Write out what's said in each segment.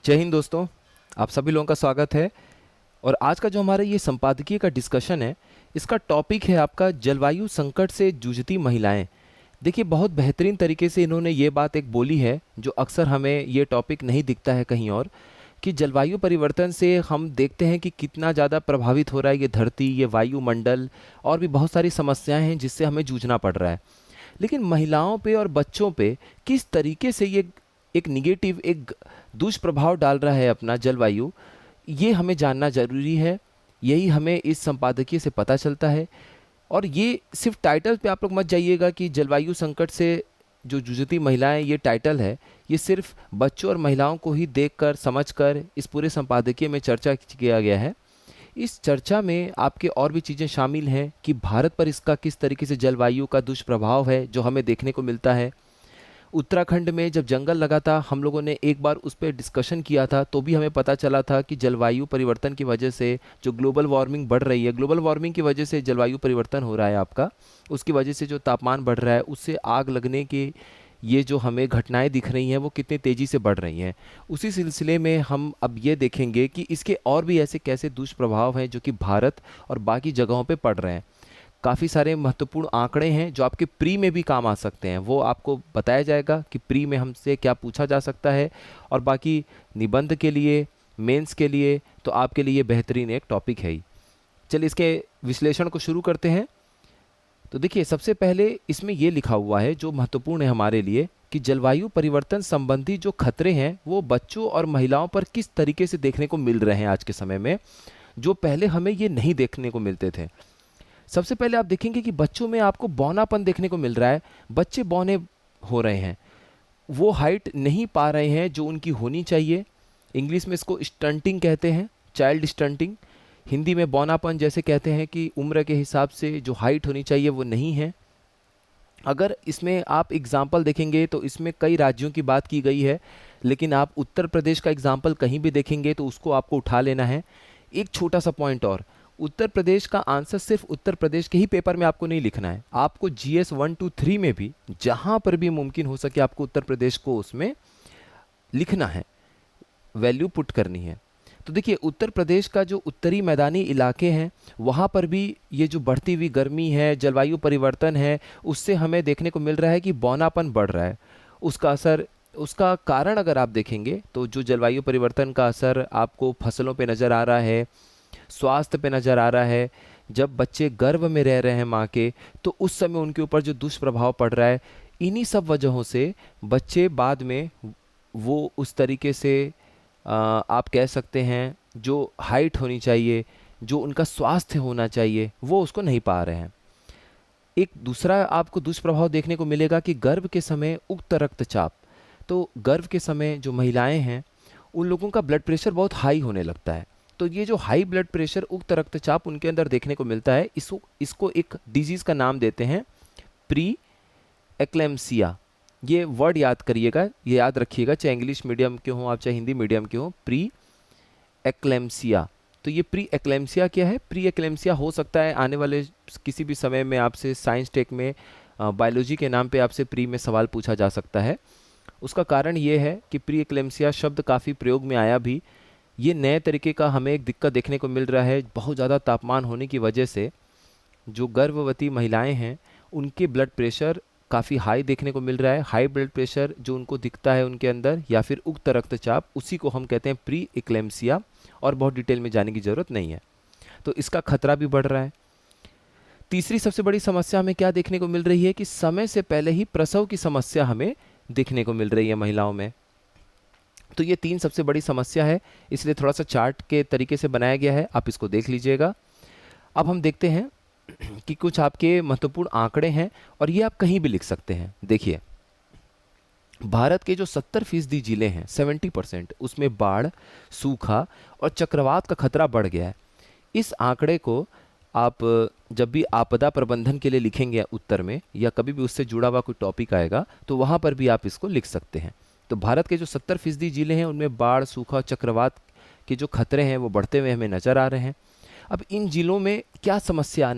जय हिंद दोस्तों। आप सभी लोगों का स्वागत है। और आज का जो हमारा ये संपादकीय का डिस्कशन है, इसका टॉपिक है आपका जलवायु संकट से जूझती महिलाएं। देखिए, बहुत बेहतरीन तरीके से इन्होंने ये बात एक बोली है जो अक्सर हमें ये टॉपिक नहीं दिखता है कहीं और, कि जलवायु परिवर्तन से हम देखते हैं कि कितना ज़्यादा प्रभावित हो रहा है ये धरती, ये वायुमंडल, और भी बहुत सारी समस्याएं हैं जिससे हमें जूझना पड़ रहा है। लेकिन महिलाओं पे और बच्चों पे किस तरीके से ये एक निगेटिव, एक दुष्प्रभाव डाल रहा है अपना जलवायु, ये हमें जानना ज़रूरी है। यही हमें इस संपादकीय से पता चलता है। और ये सिर्फ टाइटल पे आप लोग मत जाइएगा कि जलवायु संकट से जो जूझती महिलाएं, ये टाइटल है। ये सिर्फ बच्चों और महिलाओं को ही देखकर समझकर इस पूरे संपादकीय में चर्चा किया गया है। इस चर्चा में आपके और भी चीज़ें शामिल हैं कि भारत पर इसका किस तरीके से जलवायु का दुष्प्रभाव है जो हमें देखने को मिलता है। उत्तराखंड में जब जंगल लगा था, हम लोगों ने एक बार उस पर डिस्कशन किया था, तो भी हमें पता चला था कि जलवायु परिवर्तन की वजह से जो ग्लोबल वार्मिंग बढ़ रही है, ग्लोबल वार्मिंग की वजह से जलवायु परिवर्तन हो रहा है आपका, उसकी वजह से जो तापमान बढ़ रहा है, उससे आग लगने के ये जो हमें घटनाएं दिख रही हैं वो कितनी तेज़ी से बढ़ रही हैं। उसी सिलसिले में हम अब ये देखेंगे कि इसके और भी ऐसे कैसे दुष्प्रभाव हैं जो कि भारत और बाकी जगहों पे पड़ रहे हैं। काफ़ी सारे महत्वपूर्ण आंकड़े हैं जो आपके प्री में भी काम आ सकते हैं, वो आपको बताया जाएगा कि प्री में हमसे क्या पूछा जा सकता है। और बाकी निबंध के लिए, मेंस के लिए तो आपके लिए ये बेहतरीन एक टॉपिक है ही। चलिए इसके विश्लेषण को शुरू करते हैं। तो देखिए, सबसे पहले इसमें ये लिखा हुआ है जो महत्वपूर्ण है हमारे लिए, कि जलवायु परिवर्तन संबंधी जो खतरे हैं वो बच्चों और महिलाओं पर किस तरीके से देखने को मिल रहे हैं आज के समय में, जो पहले हमें ये नहीं देखने को मिलते थे। सबसे पहले आप देखेंगे कि बच्चों में आपको बौनापन देखने को मिल रहा है। बच्चे बौने हो रहे हैं, वो हाइट नहीं पा रहे हैं जो उनकी होनी चाहिए। इंग्लिश में इसको स्टंटिंग कहते हैं, चाइल्ड स्टंटिंग। हिंदी में बौनापन जैसे कहते हैं कि उम्र के हिसाब से जो हाइट होनी चाहिए वो नहीं है। अगर इसमें आप एग्जाम्पल देखेंगे तो इसमें कई राज्यों की बात की गई है, लेकिन आप उत्तर प्रदेश का एग्जाम्पल कहीं भी देखेंगे तो उसको आपको उठा लेना है। एक छोटा सा पॉइंट और, उत्तर प्रदेश का आंसर सिर्फ उत्तर प्रदेश के ही पेपर में आपको नहीं लिखना है, आपको GS 1 2 3 में भी जहां पर भी मुमकिन हो सके आपको उत्तर प्रदेश को उसमें लिखना है, वैल्यू पुट करनी है। तो देखिए, उत्तर प्रदेश का जो उत्तरी मैदानी इलाके हैं वहाँ पर भी ये जो बढ़ती हुई गर्मी है, जलवायु परिवर्तन है, उससे हमें देखने को मिल रहा है कि बौनापन बढ़ रहा है। उसका असर, उसका कारण अगर आप देखेंगे तो जो जलवायु परिवर्तन का असर आपको फसलों पे नज़र आ रहा है, स्वास्थ्य पे नज़र आ रहा है। जब बच्चे गर्भ में रह रहे हैं माँ के, तो उस समय उनके ऊपर जो दुष्प्रभाव पड़ रहा है, इन्हीं सब वजहों से बच्चे बाद में वो उस तरीके से आप कह सकते हैं जो हाइट होनी चाहिए, जो उनका स्वास्थ्य होना चाहिए, वो उसको नहीं पा रहे हैं। एक दूसरा आपको दुष्प्रभाव देखने को मिलेगा कि गर्भ के समय उच्च रक्तचाप। तो गर्भ के समय जो महिलाएं हैं उन लोगों का ब्लड प्रेशर बहुत हाई होने लगता है। तो ये जो हाई ब्लड प्रेशर, उच्च रक्तचाप उनके अंदर देखने को मिलता है, इसको एक डिजीज़ का नाम देते हैं प्री एक्लेम्सिया। ये वर्ड याद करिएगा, ये याद रखिएगा, चाहे इंग्लिश मीडियम के हों आप, चाहे हिंदी मीडियम के हों। Pre eclampsia. तो ये प्री एक्लेम्सिया क्या है? प्री एक्लेम्सिया हो सकता है आने वाले किसी भी समय में आपसे साइंस टेक में बायोलॉजी के नाम पे आपसे प्री में सवाल पूछा जा सकता है। उसका कारण ये है कि प्री एक्लेम्सिया शब्द काफ़ी प्रयोग में आया भी। ये नए तरीके का हमें एक दिक्कत देखने को मिल रहा है। बहुत ज़्यादा तापमान होने की वजह से जो गर्भवती महिलाएं हैं उनके ब्लड प्रेशर काफ़ी हाई देखने को मिल रहा है। हाई ब्लड प्रेशर जो उनको दिखता है उनके अंदर, या फिर उच्च रक्तचाप, उसी को हम कहते हैं प्री एक्लेम्सिया। और बहुत डिटेल में जाने की ज़रूरत नहीं है। तो इसका खतरा भी बढ़ रहा है। तीसरी सबसे बड़ी समस्या हमें क्या देखने को मिल रही है कि समय से पहले ही प्रसव की समस्या हमें देखने को मिल रही है महिलाओं में। तो ये तीन सबसे बड़ी समस्या है, इसलिए थोड़ा सा चार्ट के तरीके से बनाया गया है, आप इसको देख लीजिएगा। अब हम देखते हैं कि कुछ आपके महत्वपूर्ण आंकड़े हैं और ये आप कहीं भी लिख सकते हैं। देखिए, भारत के जो 70% जिले हैं, 70%, उसमें बाढ़, सूखा और चक्रवात का खतरा बढ़ गया है। इस आंकड़े को आप जब भी आपदा प्रबंधन के लिए लिखेंगे उत्तर में, या कभी भी उससे जुड़ा हुआ कोई टॉपिक आएगा, तो वहाँ पर भी आप इसको लिख सकते हैं। तो भारत के जो 70% जिले हैं उनमें बाढ़, सूखा, चक्रवात के जो खतरे हैं वो बढ़ते हुए हमें नज़र आ रहे हैं। अब इन जिलों में क्या समस्या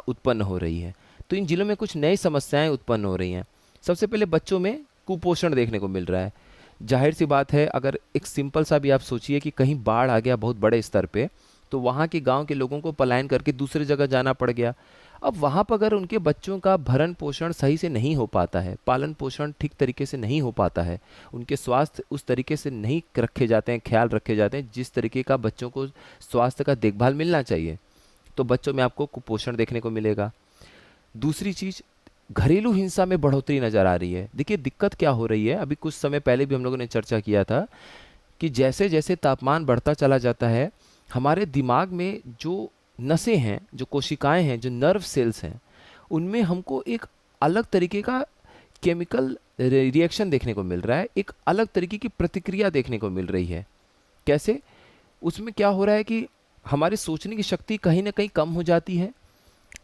उत्पन्न हो रही है? तो इन जिलों में कुछ नई समस्याएं उत्पन्न हो रही हैं। सबसे पहले बच्चों में कुपोषण देखने को मिल रहा है। जाहिर सी बात है, अगर एक सिंपल सा भी आप सोचिए कि कहीं बाढ़ आ गया बहुत बड़े स्तर पे, तो वहाँ के गांव के लोगों को पलायन करके दूसरी जगह जाना पड़ गया। अब वहाँ पर अगर उनके बच्चों का भरण पोषण सही से नहीं हो पाता है, पालन पोषण ठीक तरीके से नहीं हो पाता है, उनके स्वास्थ्य उस तरीके से नहीं रखे जाते हैं, ख्याल रखे जाते हैं जिस तरीके का बच्चों को स्वास्थ्य का देखभाल मिलना चाहिए, तो बच्चों में आपको कुपोषण देखने को मिलेगा। दूसरी चीज, घरेलू हिंसा में बढ़ोतरी नजर आ रही है। देखिए दिक्कत क्या हो रही है, अभी कुछ समय पहले भी हम लोगों ने चर्चा किया था कि जैसे जैसे तापमान बढ़ता चला जाता है, हमारे दिमाग में जो नसें हैं, जो कोशिकाएं हैं, जो नर्व सेल्स हैं, उनमें हमको एक अलग तरीके का केमिकल रिएक्शन देखने को मिल रहा है, एक अलग तरीके की प्रतिक्रिया देखने को मिल रही है। कैसे? उसमें क्या हो रहा है कि हमारी सोचने की शक्ति कहीं ना कहीं कम हो जाती है,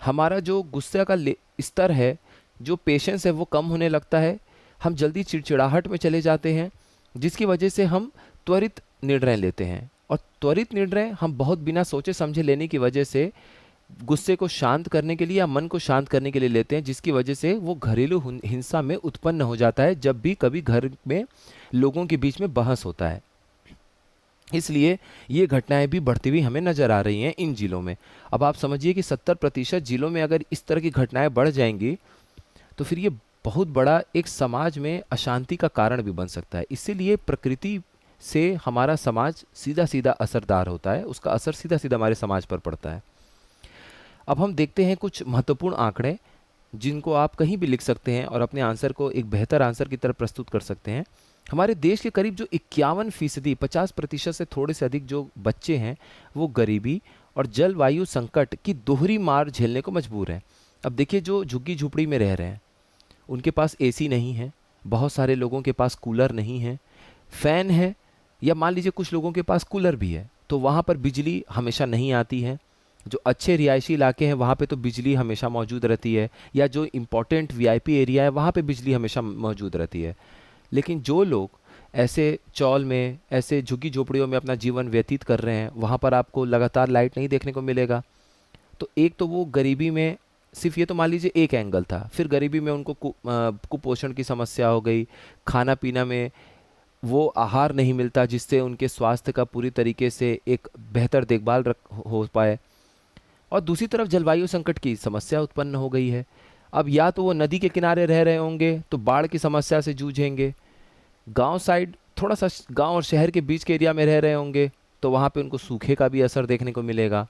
हमारा जो गुस्से का स्तर है, जो पेशेंस है, वो कम होने लगता है, हम जल्दी चिड़चिड़ाहट में चले जाते हैं, जिसकी वजह से हम त्वरित निर्णय लेते हैं। और त्वरित निर्णय हम बहुत बिना सोचे समझे लेने की वजह से गुस्से को शांत करने के लिए या मन को शांत करने के लिए लेते हैं, जिसकी वजह से वो घरेलू हिंसा में उत्पन्न हो जाता है जब भी कभी घर में लोगों के बीच में बहस होता है। इसलिए ये घटनाएं भी बढ़ती हुई हमें नजर आ रही हैं इन जिलों में। अब आप समझिए कि 70% जिलों में अगर इस तरह की घटनाएं बढ़ जाएंगी तो फिर ये बहुत बड़ा एक समाज में अशांति का कारण भी बन सकता है। इसीलिए प्रकृति से हमारा समाज सीधा सीधा असरदार होता है, उसका असर सीधा सीधा हमारे समाज पर पड़ता है। अब हम देखते हैं कुछ महत्वपूर्ण आंकड़े जिनको आप कहीं भी लिख सकते हैं और अपने आंसर को एक बेहतर आंसर की तरफ प्रस्तुत कर सकते हैं। हमारे देश के करीब जो 51%, 50% से थोड़े से अधिक जो बच्चे हैं, वो गरीबी और जलवायु संकट की दोहरी मार झेलने को मजबूर हैं। अब देखिए, जो झुग्गी झुपड़ी में रह रहे हैं उनके पास एसी नहीं है, बहुत सारे लोगों के पास कूलर नहीं है, फैन है, या मान लीजिए कुछ लोगों के पास कूलर भी है तो वहाँ पर बिजली हमेशा नहीं आती है। जो अच्छे रिहायशी इलाके हैं वहाँ पे तो बिजली हमेशा मौजूद रहती है, या जो इम्पोर्टेंट वीआईपी एरिया है वहाँ पे बिजली हमेशा मौजूद रहती है। लेकिन जो लोग ऐसे चौल में, ऐसे झुग्गी झोपड़ियों में अपना जीवन व्यतीत कर रहे हैं, वहाँ पर आपको लगातार लाइट नहीं देखने को मिलेगा। तो एक तो वो गरीबी में, सिर्फ ये तो मान लीजिए एक एंगल था, फिर गरीबी में उनको कुपोषण की समस्या हो गई, खाना पीना में वो आहार नहीं मिलता जिससे उनके स्वास्थ्य का पूरी तरीके से एक बेहतर देखभाल हो पाए। और दूसरी तरफ जलवायु संकट की समस्या उत्पन्न हो गई है। अब या तो वो नदी के किनारे रह रहे होंगे तो बाढ़ की समस्या से जूझेंगे, गांव साइड थोड़ा सा गांव और शहर के बीच के एरिया में रह रहे होंगे तो वहाँ पे उनको सूखे का भी असर देखने को मिलेगा।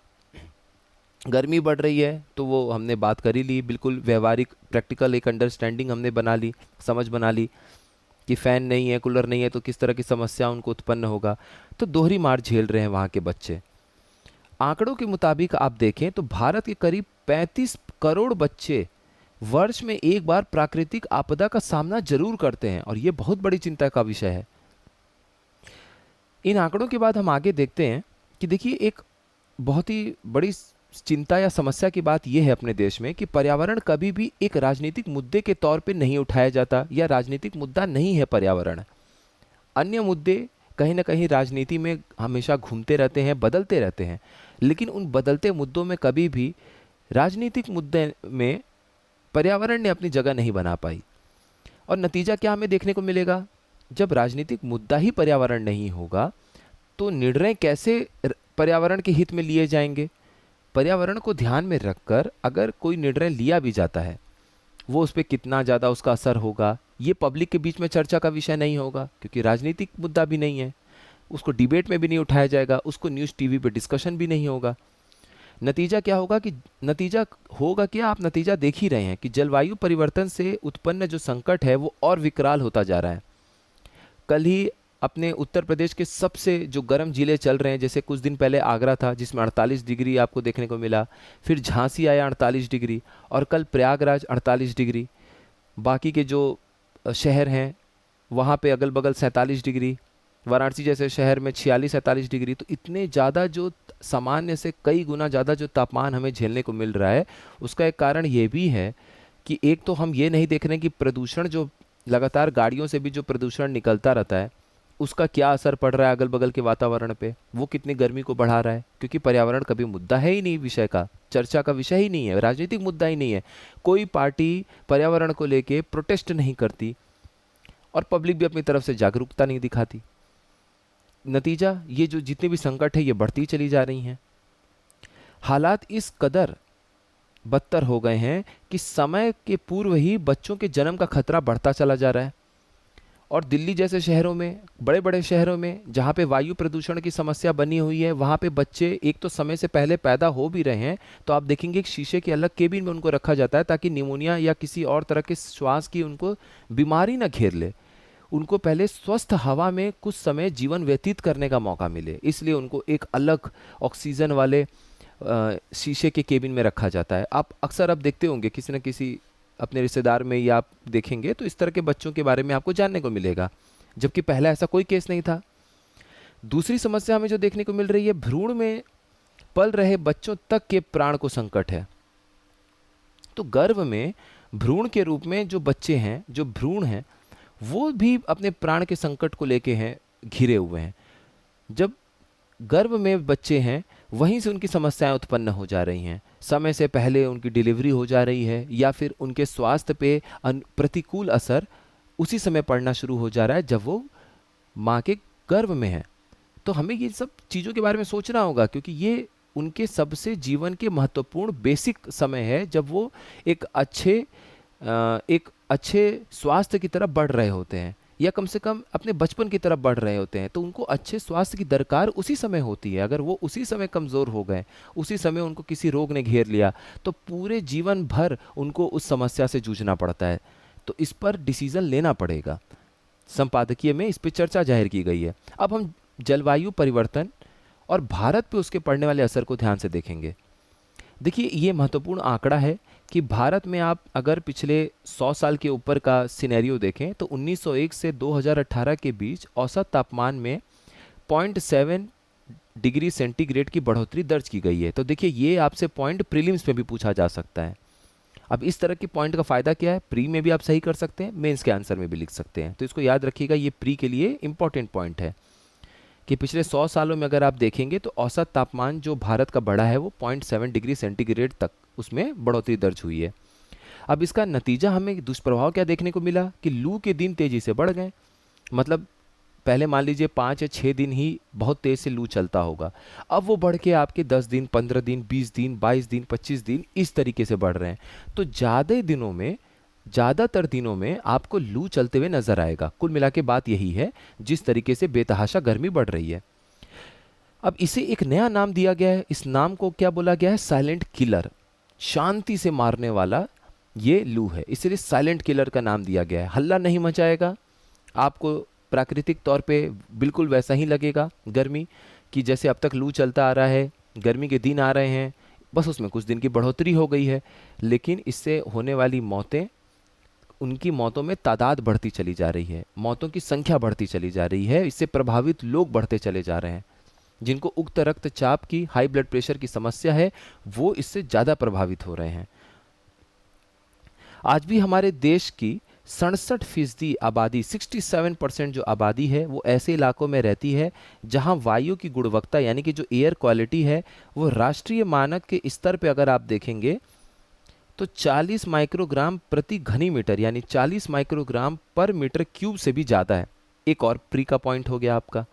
गर्मी बढ़ रही है तो वो हमने बात कर ही ली, बिल्कुल व्यवहारिक प्रैक्टिकल एक अंडरस्टैंडिंग हमने बना ली, समझ बना ली कि फ़ैन नहीं है, कूलर नहीं है तो किस तरह की समस्या उनको उत्पन्न होगा। तो दोहरी मार झेल रहे हैं वहाँ के बच्चे। आंकड़ों के मुताबिक आप देखें तो भारत के करीब 35 करोड़ बच्चे वर्ष में एक बार प्राकृतिक आपदा का सामना जरूर करते हैं, और ये बहुत बड़ी चिंता का विषय है। इन आंकड़ों के बाद हम आगे देखते हैं कि देखिए, एक बहुत ही बड़ी चिंता या समस्या की बात यह है अपने देश में कि पर्यावरण कभी भी एक राजनीतिक मुद्दे के तौर पे नहीं उठाया जाता, या राजनीतिक मुद्दा नहीं है पर्यावरण। अन्य मुद्दे कहीं ना कहीं राजनीति में हमेशा घूमते रहते हैं, बदलते रहते हैं, लेकिन उन बदलते मुद्दों में कभी भी राजनीतिक मुद्दे में पर्यावरण ने अपनी जगह नहीं बना पाई। और नतीजा क्या हमें देखने को मिलेगा? जब राजनीतिक मुद्दा ही पर्यावरण नहीं होगा तो निर्णय कैसे पर्यावरण के हित में लिए जाएंगे? पर्यावरण को ध्यान में रखकर अगर कोई निर्णय लिया भी जाता है, वो उस पर कितना ज़्यादा उसका असर होगा ये पब्लिक के बीच में चर्चा का विषय नहीं होगा, क्योंकि राजनीतिक मुद्दा भी नहीं है, उसको डिबेट में भी नहीं उठाया जाएगा, उसको न्यूज़ टीवी पे डिस्कशन भी नहीं होगा। नतीजा क्या होगा कि आप नतीजा देख ही रहे हैं कि जलवायु परिवर्तन से उत्पन्न जो संकट है वो और विकराल होता जा रहा है। कल ही अपने उत्तर प्रदेश के सबसे जो गर्म जिले चल रहे हैं, जैसे कुछ दिन पहले आगरा था जिसमें 48 डिग्री आपको देखने को मिला, फिर झांसी आया 48 डिग्री, और कल प्रयागराज 48 डिग्री। बाकी के जो शहर हैं वहाँ पे अगल बगल 47 डिग्री, वाराणसी जैसे शहर में 46-47 डिग्री। तो इतने ज़्यादा जो सामान्य से कई गुना ज़्यादा जो तापमान हमें झेलने को मिल रहा है, उसका एक कारण ये भी है कि एक तो हम ये नहीं देख रहे कि प्रदूषण, जो लगातार गाड़ियों से भी जो प्रदूषण निकलता रहता है, उसका क्या असर पड़ रहा है अगल बगल के वातावरण पे, वो कितनी गर्मी को बढ़ा रहा है, क्योंकि पर्यावरण कभी मुद्दा है ही नहीं, विषय का चर्चा का विषय ही नहीं है, राजनीतिक मुद्दा ही नहीं है। कोई पार्टी पर्यावरण को लेके प्रोटेस्ट नहीं करती, और पब्लिक भी अपनी तरफ से जागरूकता नहीं दिखाती। नतीजा ये जो जितने भी संकट है ये बढ़ती चली जा रही हैं। हालात इस कदर बदतर हो गए हैं कि समय के पूर्व ही बच्चों के जन्म का खतरा बढ़ता चला जा रहा है। और दिल्ली जैसे शहरों में, बड़े बड़े शहरों में जहाँ पे वायु प्रदूषण की समस्या बनी हुई है, वहाँ पे बच्चे एक तो समय से पहले पैदा हो भी रहे हैं, तो आप देखेंगे एक शीशे के अलग केबिन में उनको रखा जाता है ताकि निमोनिया या किसी और तरह के श्वास की उनको बीमारी ना घेर ले। उनको पहले स्वस्थ हवा में कुछ समय जीवन व्यतीत करने का मौका मिले, इसलिए उनको एक अलग ऑक्सीजन वाले शीशे के केबिन में रखा जाता है। आप अक्सर अब देखते होंगे किसी न किसी अपने रिश्तेदार में, या आप देखेंगे तो इस तरह के बच्चों के बारे में आपको जानने को मिलेगा, जबकि पहला ऐसा कोई केस नहीं था। दूसरी समस्या हमें जो देखने को मिल रही है, भ्रूण में पल रहे बच्चों तक के प्राण को संकट है। तो गर्भ में भ्रूण के रूप में जो बच्चे हैं, जो भ्रूण हैं, वो भी अपने प्राण के संकट को लेके हैं, घिरे हुए हैं। जब गर्भ में बच्चे हैं, वहीं से उनकी समस्याएं उत्पन्न हो जा रही हैं। समय से पहले उनकी डिलीवरी हो जा रही है, या फिर उनके स्वास्थ्य पे प्रतिकूल असर उसी समय पड़ना शुरू हो जा रहा है जब वो माँ के गर्भ में है। तो हमें ये सब चीज़ों के बारे में सोचना होगा, क्योंकि ये उनके सबसे जीवन के महत्वपूर्ण बेसिक समय है जब वो एक अच्छे स्वास्थ्य की तरफ बढ़ रहे होते हैं, या कम से कम अपने बचपन की तरफ बढ़ रहे होते हैं। तो उनको अच्छे स्वास्थ्य की दरकार उसी समय होती है। अगर वो उसी समय कमज़ोर हो गए, उसी समय उनको किसी रोग ने घेर लिया, तो पूरे जीवन भर उनको उस समस्या से जूझना पड़ता है। तो इस पर डिसीज़न लेना पड़ेगा। संपादकीय में इस पर चर्चा जाहिर की गई है। अब हम जलवायु परिवर्तन और भारत पे उसके पड़ने वाले असर को ध्यान से देखेंगे। देखिए, ये महत्वपूर्ण आंकड़ा है कि भारत में आप अगर पिछले 100 साल के ऊपर का सिनेरियो देखें तो 1901 से 2018 के बीच औसत तापमान में 0.7 डिग्री सेंटीग्रेड की बढ़ोतरी दर्ज की गई है। तो देखिए, ये आपसे पॉइंट प्रीलिम्स में भी पूछा जा सकता है। अब इस तरह के पॉइंट का फ़ायदा क्या है, प्री में भी आप सही कर सकते हैं, मेंस के आंसर में भी लिख सकते हैं। तो इसको याद रखिएगा, ये प्री के लिए इंपॉर्टेंट पॉइंट है कि पिछले 100 सालों में अगर आप देखेंगे तो औसत तापमान जो भारत का बढ़ा है वो 0.7 डिग्री सेंटीग्रेड तक उसमें बढ़ोतरी दर्ज हुई है। अब इसका नतीजा हमें दुष्प्रभाव क्या देखने को मिला कि लू के दिन तेज़ी से बढ़ गए। मतलब पहले मान लीजिए 5 या 6 दिन ही बहुत तेज़ से लू चलता होगा, अब वो बढ़ के आपके 10 दिन, 15 दिन, 20 दिन, 22 दिन, 25 दिन इस तरीके से बढ़ रहे हैं। तो ज़्यादातर दिनों में आपको लू चलते हुए नजर आएगा। कुल मिला के बात यही है, जिस तरीके से बेतहाशा गर्मी बढ़ रही है। अब इसे एक नया नाम दिया गया है। इस नाम को क्या बोला गया है, साइलेंट किलर। शांति से मारने वाला ये लू है, इसलिए साइलेंट किलर का नाम दिया गया है। हल्ला नहीं मचाएगा, आपको प्राकृतिक तौर पे बिल्कुल वैसा ही लगेगा गर्मी कि जैसे अब तक लू चलता आ रहा है, गर्मी के दिन आ रहे हैं, बस उसमें कुछ दिन की बढ़ोतरी हो गई है। लेकिन इससे होने वाली मौतें, उनकी मौतों में तादाद बढ़ती चली जा रही है, मौतों की संख्या बढ़ती चली जा रही है। इससे प्रभावित लोग बढ़ते चले जा रहे हैं। जिनको उक्त रक्तचाप की, हाई ब्लड प्रेशर की समस्या है, वो इससे ज़्यादा प्रभावित हो रहे हैं। आज भी हमारे देश की 67% आबादी, 67% जो आबादी है वो ऐसे इलाकों में रहती है जहां वायु की गुणवत्ता यानी कि जो एयर क्वालिटी है वो राष्ट्रीय मानक के स्तर पे अगर आप देखेंगे तो 40 माइक्रोग्राम प्रति घनी मीटर यानी 40 माइक्रोग्राम पर मीटर क्यूब से भी ज़्यादा है। एक और प्री का पॉइंट हो गया आपका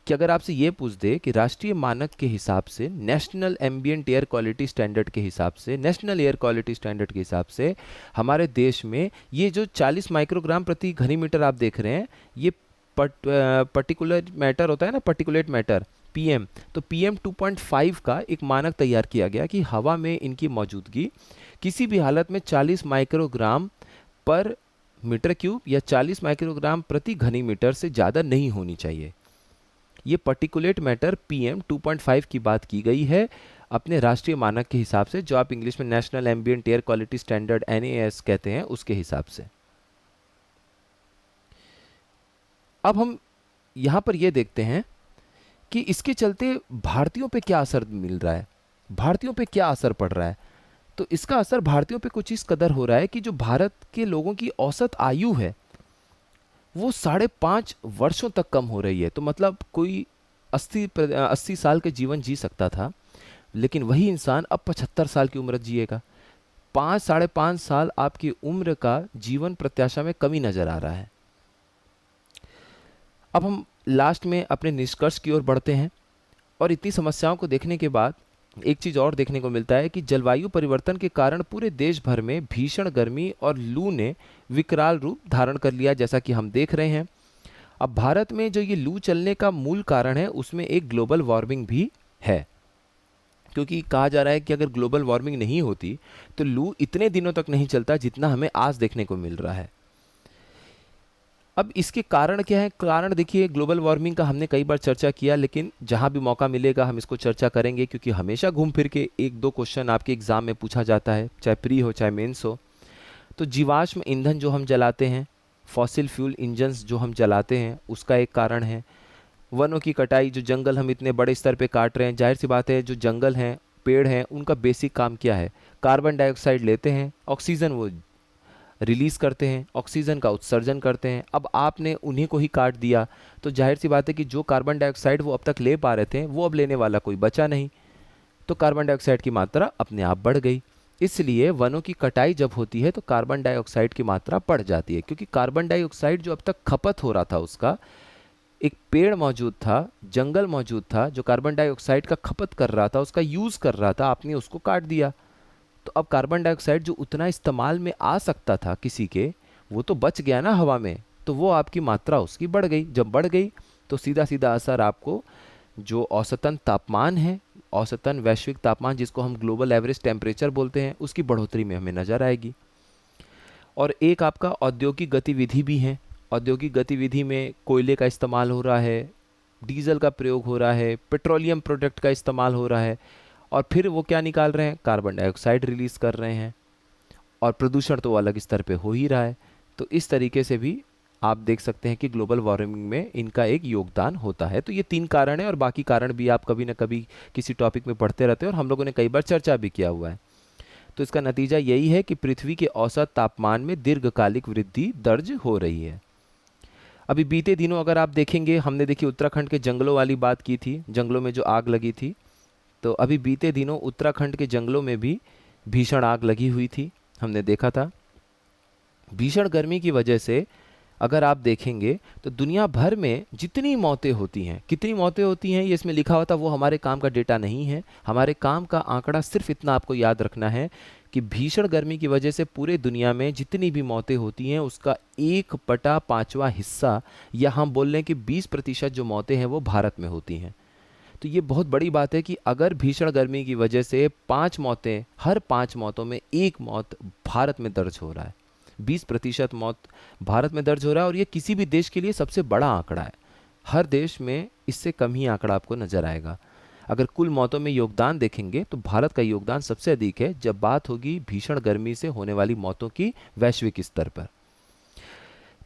कि अगर आपसे ये पूछ दे कि राष्ट्रीय मानक के हिसाब से, national ambient air quality standard के हिसाब से, नेशनल एयर क्वालिटी स्टैंडर्ड के हिसाब से हमारे देश में ये जो 40 माइक्रोग्राम प्रति घनी मीटर आप देख रहे हैं, ये पर्टिकुलर मैटर होता है ना, पर्टिकुलेट मैटर पीएम। तो पीएम 2.5 का एक मानक तैयार किया गया कि हवा में इनकी मौजूदगी किसी भी हालत में 40 माइक्रोग्राम पर मीटर क्यूब या 40 माइक्रोग्राम प्रति घनी मीटर से ज़्यादा नहीं होनी चाहिए। ये पर्टिकुलेट मैटर पीएम 2.5 की बात की गई है अपने राष्ट्रीय मानक के हिसाब से, जो आप इंग्लिश में national ambient air quality standard NAS कहते हैं, उसके हिसाब से। अब हम यहाँ पर ये देखते हैं कि इसके चलते भारतीयों पे क्या असर मिल रहा है, भारतीयों पे क्या असर पड़ रहा है। तो इसका असर भारतीयों पे कुछ इस कदर हो रहा है कि जो भारत के लोगों की औसत आयु है वो 5.5 वर्षों तक कम हो रही है। तो मतलब कोई 80 साल के जीवन जी सकता था, लेकिन वही इंसान अब 75 साल की उम्र जिएगा। 5 साढ़े 5 साल आपकी उम्र का जीवन प्रत्याशा में कमी नजर आ रहा है। अब हम लास्ट में अपने निष्कर्ष की ओर बढ़ते हैं और इतनी समस्याओं को देखने के बाद एक चीज़ और देखने को मिलता है कि जलवायु परिवर्तन के कारण पूरे देश भर में भीषण गर्मी और लू ने विकराल रूप धारण कर लिया, जैसा कि हम देख रहे हैं। अब भारत में जो ये लू चलने का मूल कारण है उसमें एक ग्लोबल वार्मिंग भी है, क्योंकि कहा जा रहा है कि अगर ग्लोबल वार्मिंग नहीं होती तो लू इतने दिनों तक नहीं चलता जितना हमें आज देखने को मिल रहा है। अब इसके कारण क्या है? कारण देखिए, ग्लोबल वार्मिंग का हमने कई बार चर्चा किया, लेकिन जहाँ भी मौका मिलेगा हम इसको चर्चा करेंगे, क्योंकि हमेशा घूम फिर के एक दो क्वेश्चन आपके एग्जाम में पूछा जाता है, चाहे प्री हो चाहे मेंस हो। तो जीवाश्म ईंधन जो हम जलाते हैं, फॉसिल फ्यूल इंजन्स जो हम जलाते हैं, उसका एक कारण है। वनों की कटाई, जो जंगल हम इतने बड़े स्तर पे काट रहे हैं, जाहिर सी बात है जो जंगल हैं, पेड़ हैं, उनका बेसिक काम क्या है? कार्बन डाइऑक्साइड लेते हैं, ऑक्सीजन वो रिलीज करते हैं, ऑक्सीजन का उत्सर्जन करते हैं। अब आपने उन्हीं को ही काट दिया तो जाहिर सी बात है कि जो कार्बन डाइऑक्साइड वो अब तक ले पा रहे थे वो अब लेने वाला कोई बचा नहीं, तो कार्बन डाइऑक्साइड की मात्रा अपने आप बढ़ गई। इसलिए वनों की कटाई जब होती है तो कार्बन डाइऑक्साइड की मात्रा बढ़ जाती है, क्योंकि कार्बन डाइऑक्साइड जो अब तक खपत हो रहा था, उसका एक पेड़ मौजूद था, जंगल मौजूद था जो कार्बन डाइऑक्साइड का खपत कर रहा था, उसका यूज कर रहा था, आपने उसको काट दिया। तो अब कार्बन डाइऑक्साइड जो उतना इस्तेमाल में आ सकता था किसी के, वो तो बच गया ना हवा में, तो वो आपकी मात्रा उसकी बढ़ गई। जब बढ़ गई तो सीधा सीधा असर आपको जो औसतन तापमान है, औसतन वैश्विक तापमान जिसको हम ग्लोबल एवरेज टेम्परेचर बोलते हैं, उसकी बढ़ोतरी में हमें नजर आएगी। और एक आपका औद्योगिक गतिविधि भी है। औद्योगिक गतिविधि में कोयले का इस्तेमाल हो रहा है, डीजल का प्रयोग हो रहा है, पेट्रोलियम प्रोडक्ट का इस्तेमाल हो रहा है, और फिर वो क्या निकाल रहे हैं? कार्बन डाइऑक्साइड रिलीज कर रहे हैं, और प्रदूषण तो अलग स्तर पे हो ही रहा है। तो इस तरीके से भी आप देख सकते हैं कि ग्लोबल वार्मिंग में इनका एक योगदान होता है। तो ये 3 कारण है, और बाकी कारण भी आप कभी ना कभी किसी टॉपिक में पढ़ते रहते हैं और हम लोगों ने कई बार चर्चा भी किया हुआ है। तो इसका नतीजा यही है कि पृथ्वी के औसत तापमान में दीर्घकालिक वृद्धि दर्ज हो रही है। अभी बीते दिनों अगर आप देखेंगे, हमने देखिए उत्तराखंड के जंगलों वाली बात की थी, जंगलों में जो आग लगी थी, तो अभी बीते दिनों उत्तराखंड के जंगलों में भी भीषण आग लगी हुई थी, हमने देखा था। भीषण गर्मी की वजह से अगर आप देखेंगे तो दुनिया भर में जितनी मौतें होती हैं, कितनी मौतें होती हैं ये इसमें लिखा होता, वो हमारे काम का डेटा नहीं है। हमारे काम का आंकड़ा सिर्फ इतना आपको याद रखना है कि भीषण गर्मी की वजह से पूरे दुनिया में जितनी भी मौतें होती हैं उसका 1/5वां हिस्सा, या हम बोल लें कि 20% जो मौतें हैं वो भारत में होती हैं। तो ये बहुत बड़ी बात है कि अगर भीषण गर्मी की वजह से 5 मौतें, हर 5 मौतों में 1 मौत भारत में दर्ज हो रहा है, 20% मौत भारत में दर्ज हो रहा है, और ये किसी भी देश के लिए सबसे बड़ा आंकड़ा है। हर देश में इससे कम ही आंकड़ा आपको नजर आएगा। अगर कुल मौतों में योगदान देखेंगे तो भारत का योगदान सबसे अधिक है जब बात होगी भीषण गर्मी से होने वाली मौतों की वैश्विक स्तर पर।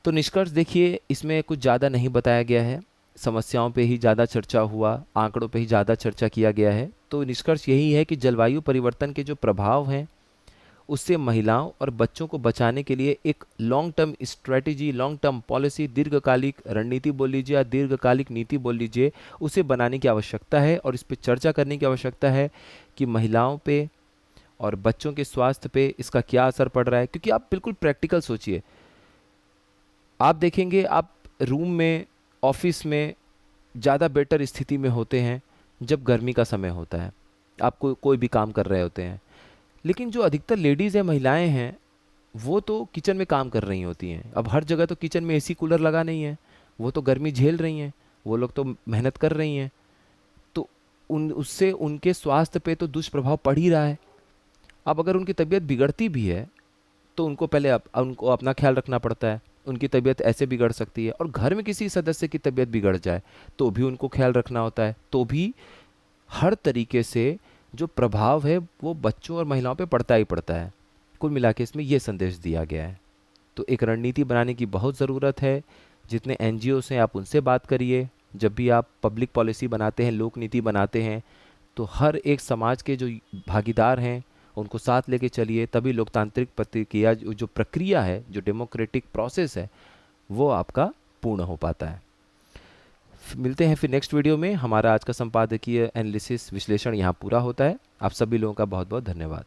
तो निष्कर्ष देखिए, इसमें कुछ ज़्यादा नहीं बताया गया है, समस्याओं पे ही ज़्यादा चर्चा हुआ, आंकड़ों पे ही ज़्यादा चर्चा किया गया है। तो निष्कर्ष यही है कि जलवायु परिवर्तन के जो प्रभाव हैं उससे महिलाओं और बच्चों को बचाने के लिए एक long term strategy, long term policy, दीर्घकालिक रणनीति बोल लीजिए या दीर्घकालिक नीति बोल लीजिए, उसे बनाने की आवश्यकता है, और इस पर चर्चा करने की आवश्यकता है कि महिलाओं पे और बच्चों के स्वास्थ्य पे इसका क्या असर पड़ रहा है। क्योंकि आप बिल्कुल प्रैक्टिकल सोचिए, आप देखेंगे आप रूम में, ऑफिस में ज़्यादा बेटर स्थिति में होते हैं जब गर्मी का समय होता है, आप कोई भी काम कर रहे होते हैं। लेकिन जो अधिकतर लेडीज़ हैं, महिलाएं हैं, वो तो किचन में काम कर रही होती हैं। अब हर जगह तो किचन में एसी कूलर लगा नहीं है, वो तो गर्मी झेल रही हैं, वो लोग तो मेहनत कर रही हैं, तो उससे उनके स्वास्थ्य पे तो दुष्प्रभाव पड़ ही रहा है। अब अगर उनकी तबीयत बिगड़ती भी है तो उनको पहले उनको अपना ख्याल रखना पड़ता है, उनकी तबीयत ऐसे बिगड़ सकती है, और घर में किसी सदस्य की तबीयत बिगड़ जाए तो भी उनको ख्याल रखना होता है। तो भी हर तरीके से जो प्रभाव है वो बच्चों और महिलाओं पे पड़ता ही पड़ता है। कुल मिला के इसमें ये संदेश दिया गया है। तो एक रणनीति बनाने की बहुत ज़रूरत है। जितने एनजीओ हैं आप उनसे बात करिए। जब भी आप पब्लिक पॉलिसी बनाते हैं, लोक नीति बनाते हैं, तो हर एक समाज के जो भागीदार हैं उनको साथ लेके चलिए, तभी लोकतांत्रिक प्रतिक्रिया, जो प्रक्रिया है, जो डेमोक्रेटिक प्रोसेस है, वो आपका पूर्ण हो पाता है। मिलते हैं फिर नेक्स्ट वीडियो में। हमारा आज का संपादकीय एनालिसिस विश्लेषण यहाँ पूरा होता है। आप सभी लोगों का बहुत बहुत धन्यवाद।